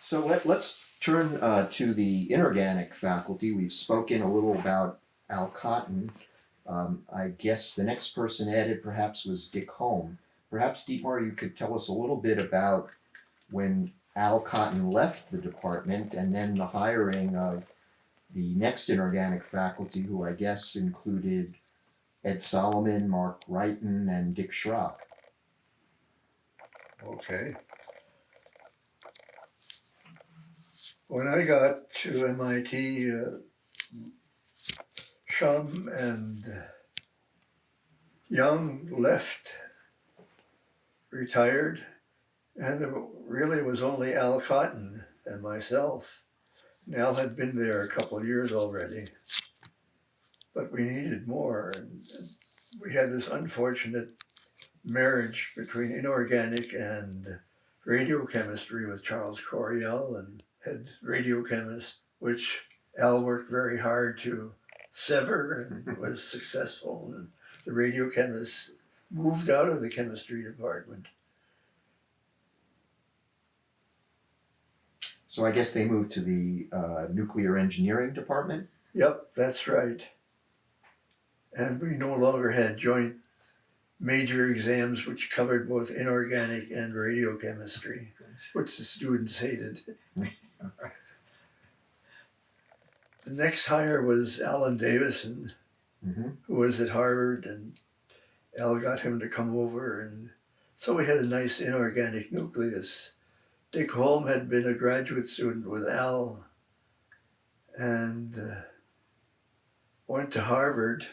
So let's turn to the inorganic faculty. We've spoken a little about Al Cotton. I guess the next person added perhaps was Dick Holm. Perhaps, Dietmar, you could tell us a little bit about when Al Cotton left the department and then the hiring of the next inorganic faculty, who I guess included Ed Solomon, Mark Wrighton, and Dick Schrock. Okay. When I got to MIT, Shum and Young left, retired, and there really was only Al Cotton and myself. And Al had been there a couple of years already, but we needed more. And we had this unfortunate marriage between inorganic and radiochemistry with Charles Coriel and head radiochemist, which Al worked very hard to sever and was successful. And the radiochemists moved out of the chemistry department. So I guess they moved to the nuclear engineering department? Yep, that's right. And we no longer had joint major exams which covered both inorganic and radiochemistry, which the students hated. The next hire was Alan Davison, who was at Harvard, and Al got him to come over, and so we had a nice inorganic nucleus. Dick Holm had been a graduate student with Al and went to Harvard,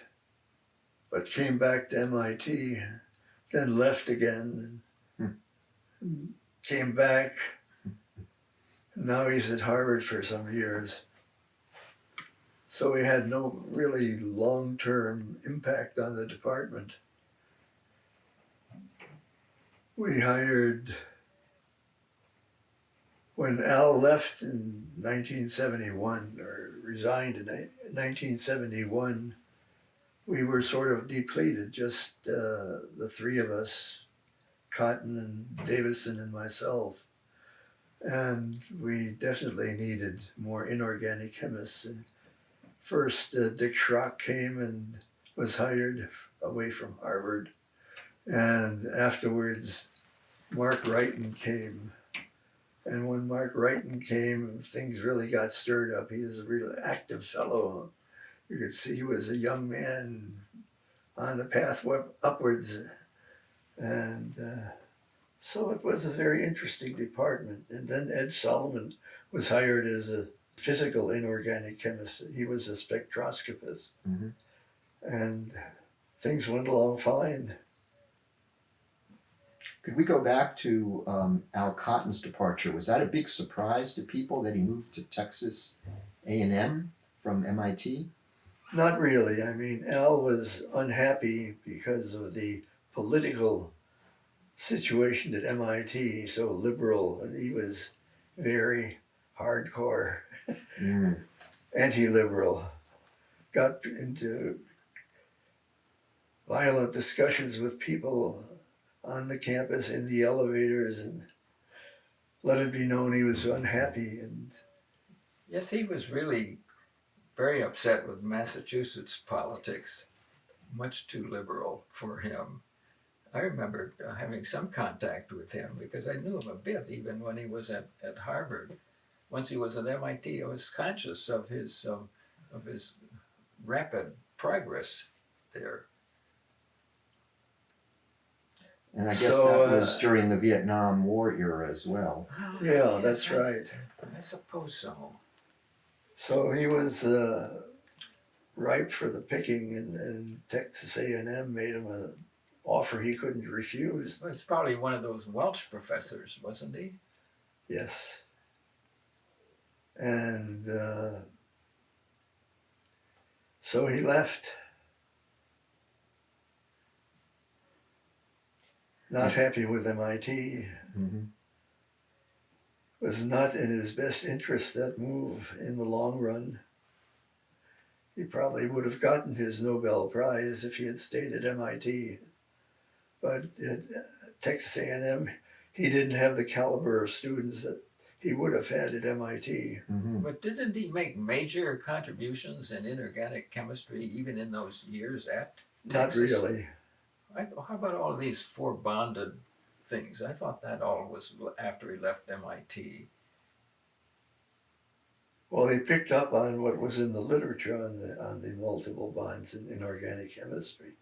but came back to MIT, then left again, and came back. And now he's at Harvard for some years. So we had no really long-term impact on the department. We hired, when Al left in 1971, or resigned in 1971, we were sort of depleted, just the three of us, Cotton and Davison and myself. And we definitely needed more inorganic chemists. And first, Dick Schrock came and was hired away from Harvard. And afterwards, Mark Wrighton came. And when Mark Wrighton came, things really got stirred up. He was a really active fellow. You could see he was a young man on the path upwards. And so it was a very interesting department. And then Ed Solomon was hired as a physical inorganic chemist. He was a spectroscopist. And things went along fine. Could we go back to Al Cotton's departure? Was that a big surprise to people that he moved to Texas A&M from MIT? Not really. I mean, Al was unhappy because of the political situation at MIT, so liberal, and he was very hardcore, anti-liberal. Got into violent discussions with people on the campus, in the elevators, and let it be known he was unhappy. And yes, he was really very upset with Massachusetts politics, much too liberal for him. I remember having some contact with him because I knew him a bit, even when he was at Harvard. Once he was at MIT, I was conscious of his rapid progress there. And I guess that was during the Vietnam War era as well. Yeah, that's right. I suppose so. So he was ripe for the picking, and Texas A&M made him an offer he couldn't refuse. Well, it's probably one of those Welsh professors, wasn't he? Yes. And so he left. Not happy with MIT. Was not in his best interest, that move, in the long run. He probably would have gotten his Nobel Prize if he had stayed at MIT. But at Texas A&M, he didn't have the caliber of students that he would have had at MIT. Mm-hmm. But didn't he make major contributions in inorganic chemistry even in those years at Not Texas? really. I thought, how about all of these four bonded things? I thought that all was after he left MIT. Well, he picked up on what was in the literature on the multiple bonds in inorganic chemistry.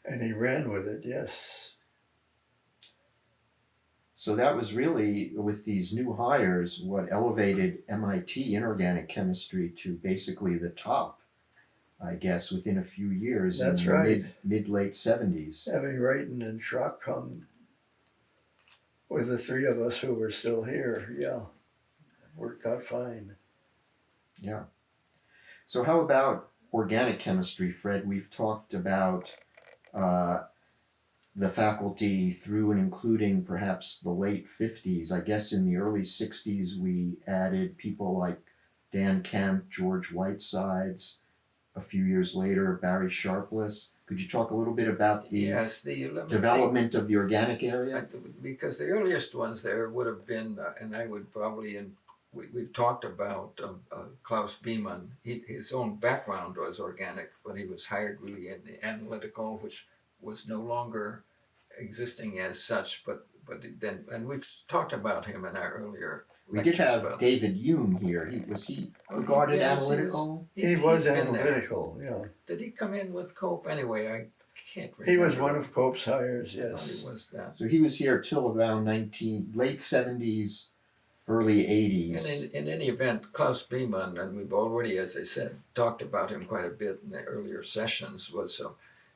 And he ran with it, yes. So that was really, with these new hires, what elevated MIT inorganic chemistry to basically the top, I guess, within a few years. That's in the right. mid-late 70s. Having Wrighton and Schrock come with the three of us who were still here, yeah, worked out fine. Yeah. So how about organic chemistry, Fred? We've talked about the faculty through and including perhaps the late 50s. I guess in the early 60s we added people like Dan Kemp, George Whitesides. A few years later, Barry Sharpless. Could you talk a little bit about the Yes, development of the organic area? because the earliest ones there would have been, and I would probably, we've talked about Klaus Biemann. His own background was organic, but he was hired really in the analytical, which was no longer existing as such. But then, and we've talked about him in our earlier. We did have about David Hume here. Was he regarded yes, analytical? He was analytical, yeah. Did he come in with Cope anyway? I can't remember. He was one of Cope's hires, I thought yes. he was that. So he was here till around late 70s, early 80s. And in any event, Klaus Biemann, and we've already, as I said, talked about him quite a bit in the earlier sessions, was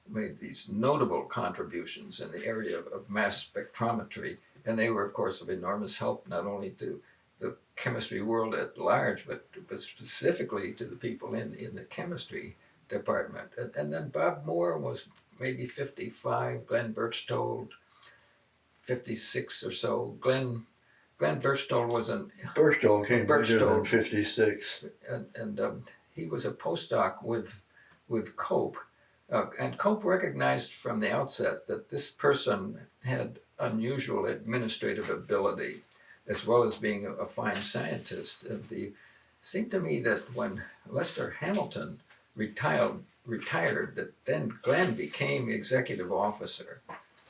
made these notable contributions in the area of mass spectrometry. And they were, of course, of enormous help, not only to the chemistry world at large, but specifically to the people in the chemistry department. And then Bob Moore was maybe 55, Glenn Birchtold 56 or so. Glenn Birchtold was Birchtold came later in Birchtold. 56. And he was a postdoc with Cope. And Cope recognized from the outset that this person had unusual administrative ability, as well as being a fine scientist. It seemed to me that when Lester Hamilton retired, that then Glenn became executive officer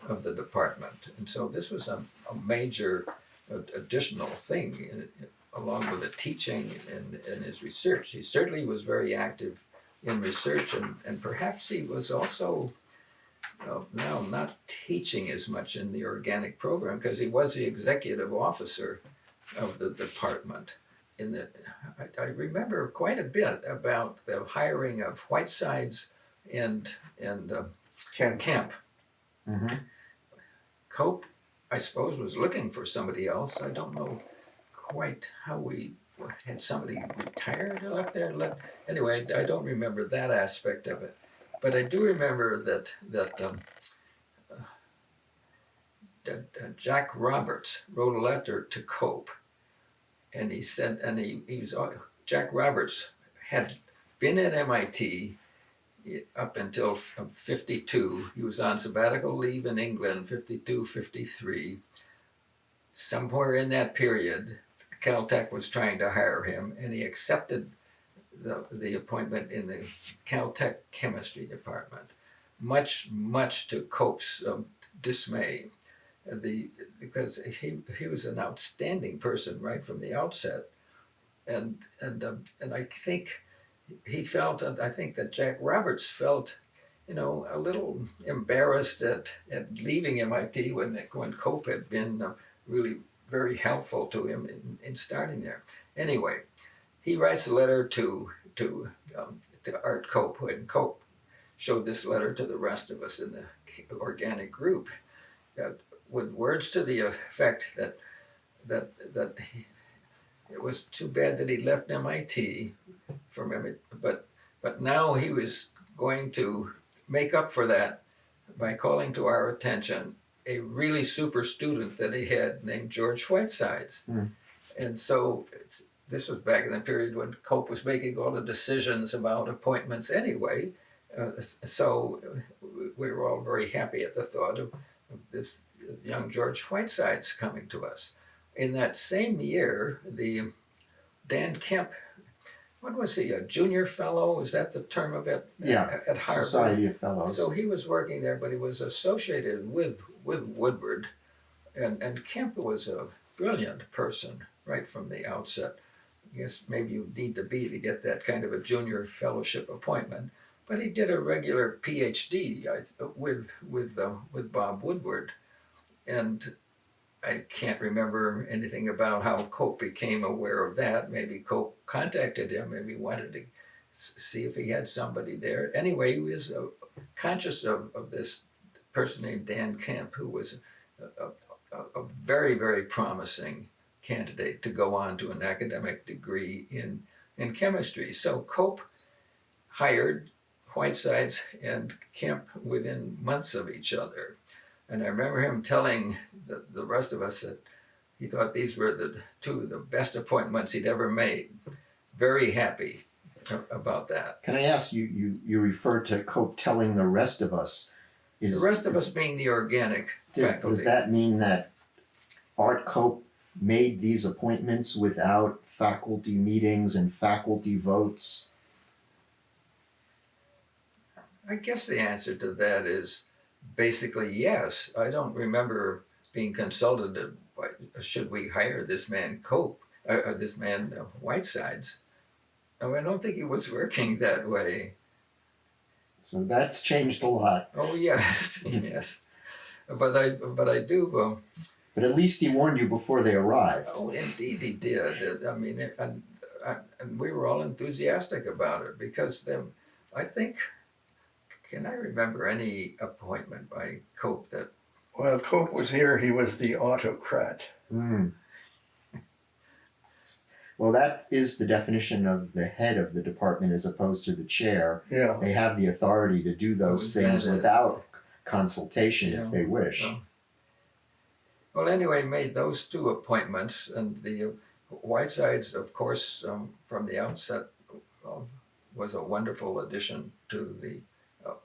of the department. And so this was a major additional thing, along with the teaching and his research. He certainly was very active in research, and perhaps he was also now not teaching as much in the organic program because he was the executive officer of the department. I remember quite a bit about the hiring of Whitesides and Kemp. Mm-hmm. Cope, I suppose, was looking for somebody else. I don't know quite how we had somebody retired or left there. Anyway, I don't remember that aspect of it. But I do remember that Jack Roberts wrote a letter to Cope, and he said, Jack Roberts had been at MIT up until 52. He was on sabbatical leave in England, 52, 53. Somewhere in that period, Caltech was trying to hire him, and he accepted the appointment in the Caltech chemistry department, much to Cope's dismay, because he was an outstanding person right from the outset, and I think he felt, and I think that Jack Roberts felt, a little embarrassed at leaving MIT when Cope had been really very helpful to him in starting there. Anyway, he writes a letter to Art Cope, and Cope showed this letter to the rest of us in the organic group, with words to the effect that it was too bad that he left MIT but now he was going to make up for that by calling to our attention a really super student that he had named George Whitesides. Mm. And so this was back in the period when Cope was making all the decisions about appointments anyway. So we were all very happy at the thought of this young George Whiteside's coming to us. In that same year, the Dan Kemp, what was he, a junior fellow? Is that the term of it? Yeah, At Harvard. Society of Fellows. So he was working there, but he was associated with Woodward. And Kemp was a brilliant person right from the outset. I guess maybe you need to be to get that kind of a junior fellowship appointment. But he did a regular PhD with Bob Woodward, and I can't remember anything about how Cope became aware of that. Maybe Cope contacted him, maybe wanted to see if he had somebody there. Anyway, he was conscious of this person named Dan Kemp, who was a very, very promising candidate to go on to an academic degree in chemistry. So Cope hired Whitesides and Kemp within months of each other. And I remember him telling the rest of us that he thought these were two of the best appointments he'd ever made. Very happy about that. Can I ask you referred to Cope telling the rest of us. The rest of us being the organic faculty. Does that mean that Art Cope made these appointments without faculty meetings and faculty votes? I guess the answer to that is basically yes. I don't remember being consulted by, should we hire this man Cope, this man Whitesides. Oh, I don't think he was working that way. So that's changed a lot. Oh yes, yes. But I do. But at least he warned you before they arrived. Oh, indeed he did. I mean, and we were all enthusiastic about it because I think. Can I remember any appointment by Cope that... Well, Cope was here, he was the autocrat. Mm. Well, that is the definition of the head of the department as opposed to the chair. Yeah. They have the authority to do those things without consultation if they wish. Well, anyway, made those two appointments, and the Whitesides, of course, from the outset, was a wonderful addition to the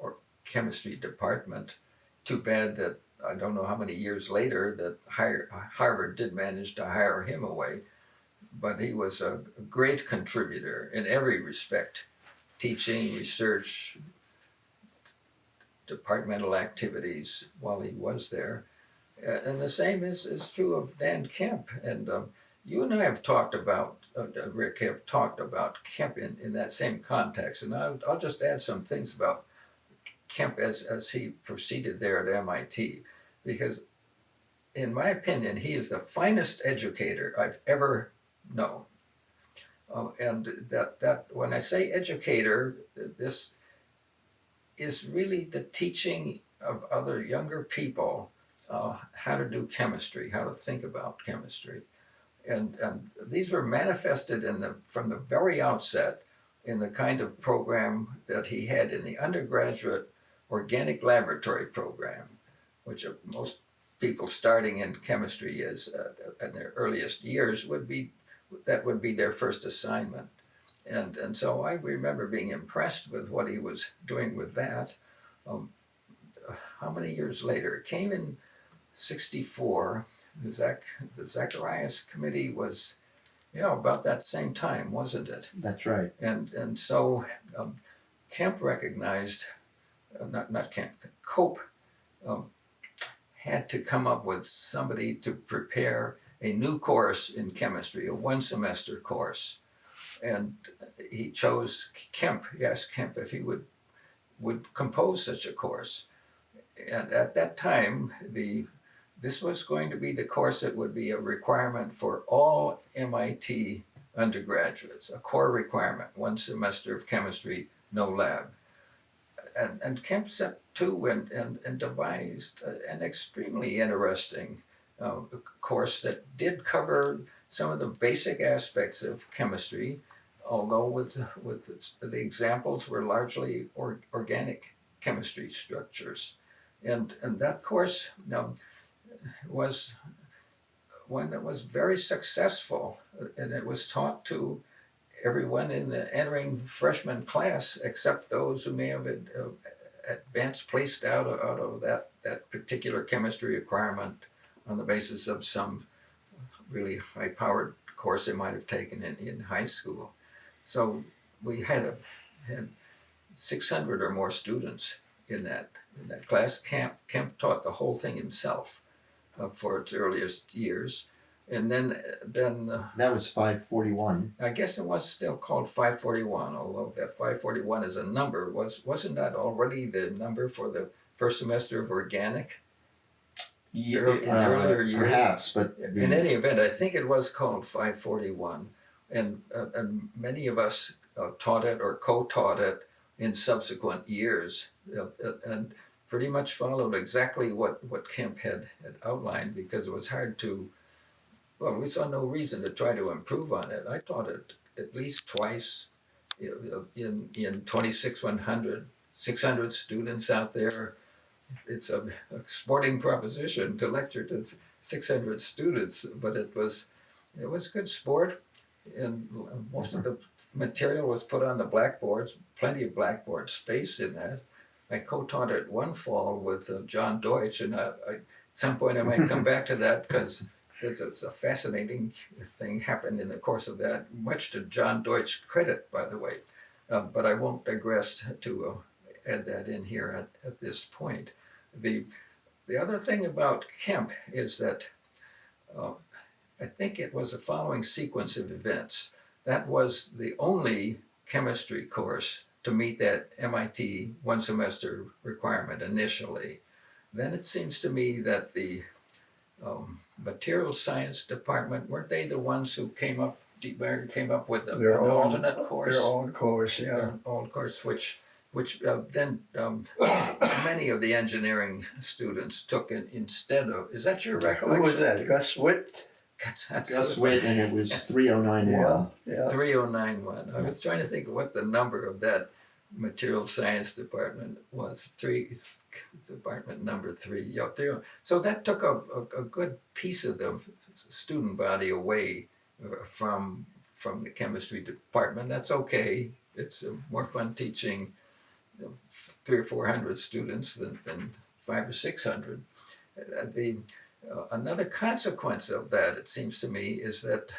or chemistry department. Too bad that I don't know how many years later that Harvard did manage to hire him away, but he was a great contributor in every respect, teaching, research, departmental activities while he was there. And the same is true of Dan Kemp. And you and I have talked about, Rick, have talked about Kemp in that same context. And I'll just add some things about Kemp as he proceeded there at MIT, because in my opinion, he is the finest educator I've ever known. And that when I say educator, this is really the teaching of other younger people how to do chemistry, how to think about chemistry. And these were manifested from the very outset in the kind of program that he had in the undergraduate organic laboratory program, which most people starting in chemistry in their earliest years would be their first assignment. And so I remember being impressed with what he was doing with that. How many years later? It came in 1964. The Zacharias Committee was, about that same time, wasn't it? That's right. And so Kemp recognized, not Kemp, Cope had to come up with somebody to prepare a new course in chemistry, a one-semester course. And he chose Kemp. He asked Kemp if he would compose such a course. And at that time, this was going to be the course that would be a requirement for all MIT undergraduates, a core requirement, 1 semester of chemistry, no lab. And Kemp set to and devised an extremely interesting course that did cover some of the basic aspects of chemistry, although with the examples were largely organic chemistry structures. And that course was one that was very successful, and it was taught to everyone in the entering freshman class except those who may have advanced placed out of that particular chemistry requirement on the basis of some really high-powered course they might have taken in high school. So we had 600 or more students in that class. Kemp taught the whole thing himself for its earliest years, and then That was 541. I guess it was still called 541, although that 541 as a number wasn't that already the number for the first semester of organic? In earlier years, perhaps, but in any event, I think it was called 541, and many of us taught it or co-taught it in subsequent years, and pretty much followed exactly what Kemp had outlined, because it was hard to. Well, we saw no reason to try to improve on it. I taught it at least twice in 26,100, 600 students out there. It's a sporting proposition to lecture to 600 students, but it was good sport, and most of the material was put on the blackboards, plenty of blackboard space in that. I co-taught it one fall with John Deutsch, and at some point I might come back to that, because it's a fascinating thing happened in the course of that, much to John Deutsch's credit, by the way. But I won't digress to add that in here at this point. The other thing about Kemp is that I think it was the following sequence of events. That was the only chemistry course to meet that MIT one semester requirement initially. Then it seems to me that the material science department, weren't they the ones who came up with an alternate course? Their own course, yeah. Their own course, which then many of the engineering students took instead of. Is that your recollection? Who was that? Gus Witt? Gus Witt, and it was 3091. Yeah. 3091. I was trying to think of what the number of that material science department was. Department number 3. Yeah, so that took a good piece of the student body away from the chemistry department. That's okay. It's more fun teaching 300 or 400 students than 500 or 600. Another consequence of that, it seems to me, is that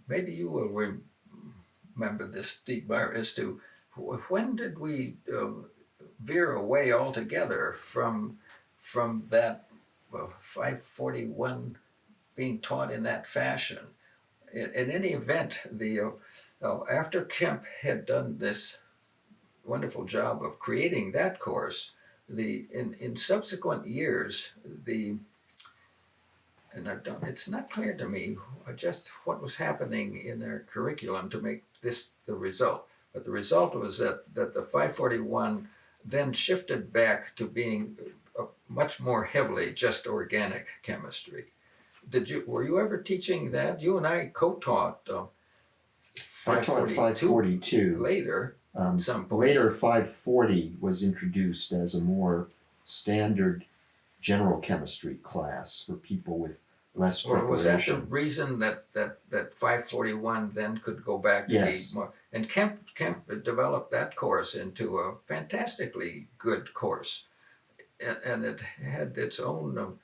maybe you will remember this, Dietmar, as to when did we veer away altogether from that 541 being taught in that fashion. In any event, after Kemp had done this wonderful job of creating that course, in subsequent years, it's not clear to me just what was happening in their curriculum to make this the result. But the result was that the 541 then shifted back to being much more heavily just organic chemistry. Were you ever teaching that? You and I co-taught 542 later. Some point. Later, 540 was introduced as a more standard general chemistry class for people with less preparation. Or was that the reason that 541 then could go back to be more? And Kemp developed that course into a fantastically good course, and it had its own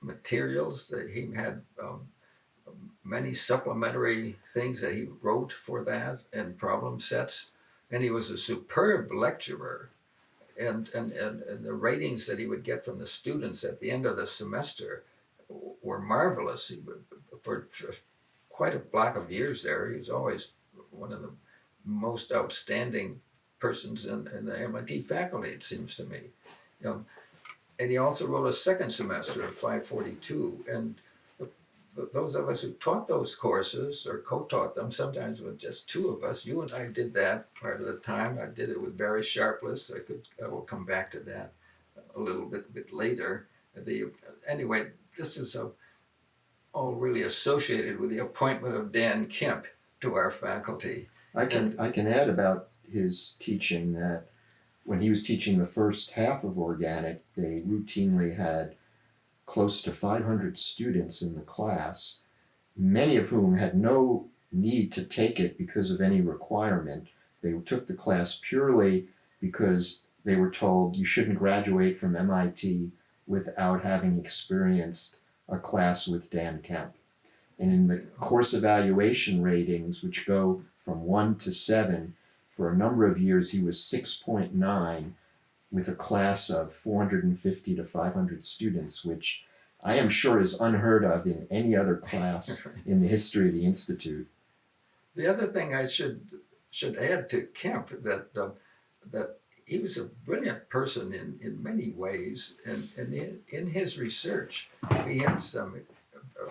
materials. He had many supplementary things that he wrote for that, and problem sets, and he was a superb lecturer, and the ratings that he would get from the students at the end of the semester were marvelous. For quite a block of years there, he was always one of the most outstanding persons in the MIT faculty, it seems to me. And he also wrote a second semester of 542, and those of us who taught those courses or co-taught them, sometimes with just two of us, you and I did that part of the time. I did it with Barry Sharpless. I will come back to that a little bit later. Anyway, this is all really associated with the appointment of Dan Kemp to our faculty. I can add about his teaching that when he was teaching the first half of organic, they routinely had close to 500 students in the class, many of whom had no need to take it because of any requirement. They took the class purely because they were told you shouldn't graduate from MIT without having experienced a class with Dan Kemp. And in the course evaluation ratings, which go from 1 to 7, for a number of years he was 6.9 with a class of 450 to 500 students, which I am sure is unheard of in any other class in the history of the Institute. The other thing I should add to Kemp, that he was a brilliant person in many ways, and in his research he had some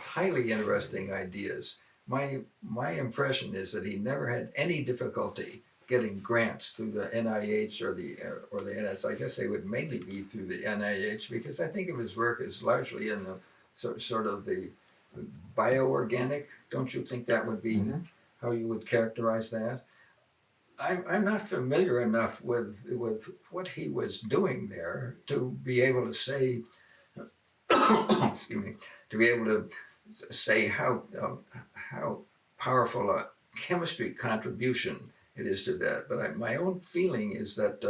highly interesting ideas. My impression is that he never had any difficulty getting grants through the NIH or the NS. I guess they would mainly be through the NIH, because I think of his work as largely in the sort of the bioorganic. Don't you think that would be how you would characterize that? I'm not familiar enough with what he was doing there to be able to say, excuse me, to be able to say how powerful a chemistry contribution it is to that. But my own feeling is that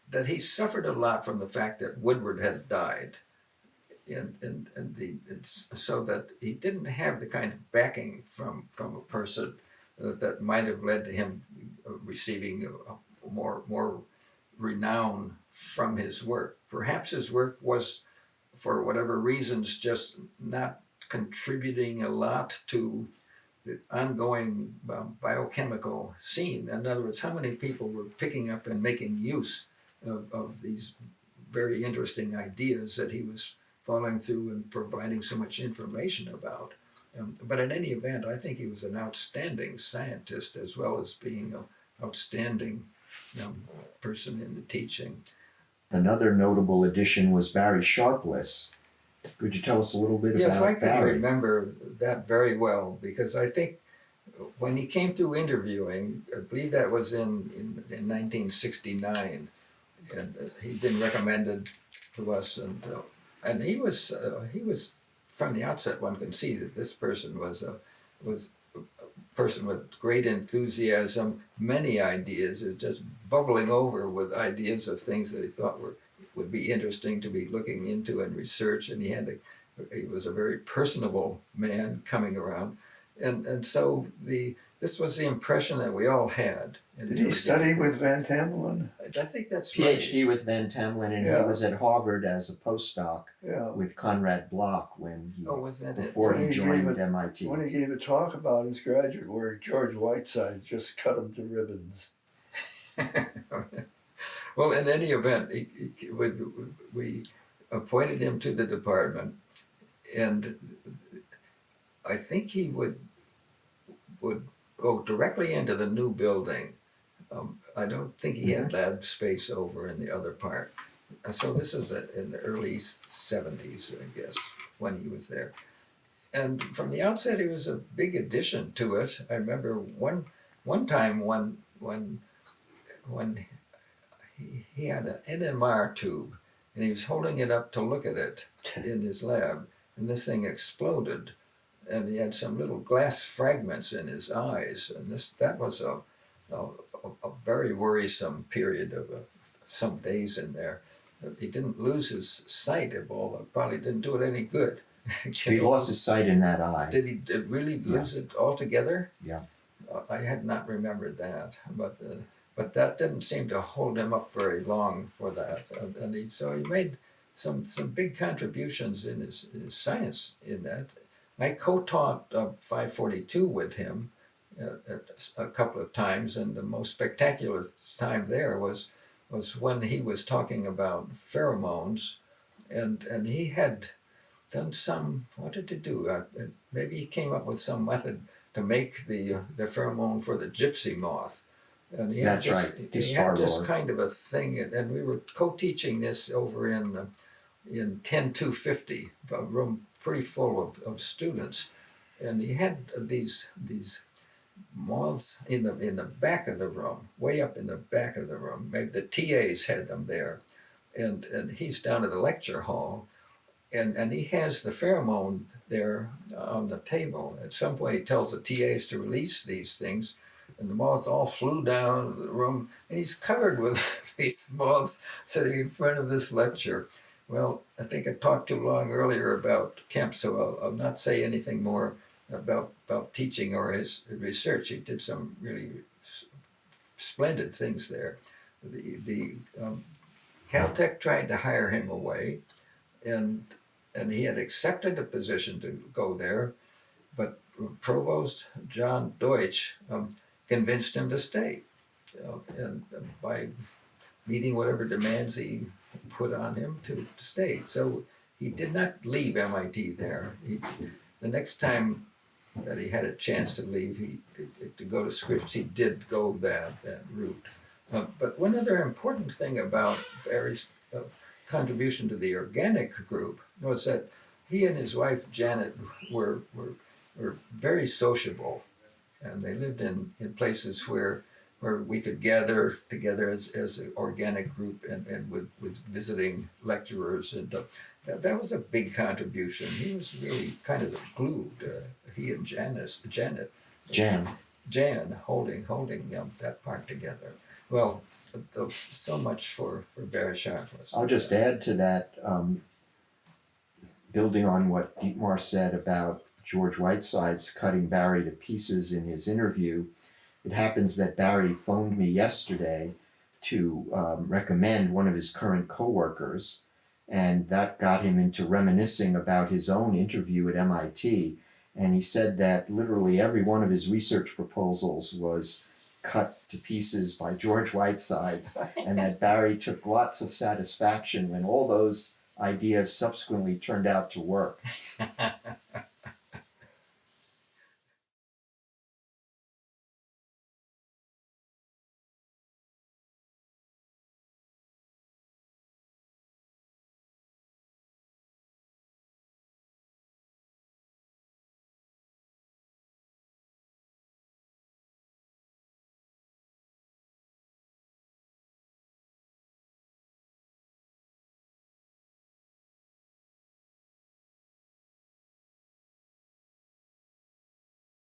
that he suffered a lot from the fact that Woodward had died, so that he didn't have the kind of backing from a person that might have led to him receiving more renown from his work. Perhaps his work was, for whatever reasons, just not contributing a lot to the ongoing biochemical scene. In other words, how many people were picking up and making use of these very interesting ideas that he was following through and providing so much information about. But in any event, I think he was an outstanding scientist, as well as being an outstanding person in the teaching. Another notable addition was Barry Sharpless. Could you tell us a little bit Yes, about I can Barry? remember that very well, because I think when he came through interviewing, I believe that was in 1969, and he'd been recommended to us, and he was from the outset, one can see that this person was a person with great enthusiasm, many ideas, just bubbling over with ideas of things that he thought would be interesting to be looking into and research. And he was a very personable man coming around, and so this was the impression that we all had. Did he study with Van Tamelen? I think that's PhD right. with Van Tamelen, and he was at Harvard as a postdoc with Conrad Bloch when he Was that before he joined MIT. When he gave a talk about his graduate work, George Whiteside just cut him to ribbons. Well, in any event, we appointed him to the department, and I think he would go directly into the new building. I don't think he had lab space over in the other part. So this was in the early 70s, I guess, when he was there. And from the outset, he was a big addition to it. I remember one time when he had an NMR tube, and he was holding it up to look at it in his lab, and this thing exploded, and he had some little glass fragments in his eyes, and that was a very worrisome period of some days in there. He didn't lose his sight, Ebola probably didn't do it any good. He lost his sight in that eye. Did he really lose it altogether? Yeah. I had not remembered that, but that didn't seem to hold him up very long for that. And so he made some big contributions in his science in that. I co-taught 542 with him a couple of times, and the most spectacular time there was when he was talking about pheromones, and he had done what did he do? Maybe he came up with some method to make the pheromone for the gypsy moth. And he had this kind of a thing, and we were co-teaching this over in 10250, a room pretty full of students, and he had these moths in the back of the room, way up in the back of the room. Maybe the TAs had them there, and he's down at the lecture hall, and he has the pheromone there on the table. At some point, he tells the TAs to release these things, and the moths all flew down the room, and he's covered with these moths sitting in front of this lecture. Well, I think I talked too long earlier about Kemp, so I'll not say anything more about teaching or his research. He did some really splendid things there. The Caltech tried to hire him away, and he had accepted a position to go there, but Provost John Deutsch convinced him to stay, and by meeting whatever demands he put on him to stay. So he did not leave MIT there. The next time that he had a chance to leave, to go to Scripps, he did go that route. But one other important thing about Barry's contribution to the organic group was that he and his wife Janet were very sociable, and they lived in places where we could gather together as an organic group and with visiting lecturers, and that was a big contribution. He was really kind of the glue. He and Jan holding that part together. Well, so much for Barry Sharpless. I'll just add to that, building on what Dietmar said about George Whiteside's cutting Barry to pieces in his interview. It happens that Barry phoned me yesterday to recommend one of his current coworkers, and that got him into reminiscing about his own interview at MIT. And he said that literally every one of his research proposals was cut to pieces by George Whiteside, and that Barry took lots of satisfaction when all those ideas subsequently turned out to work.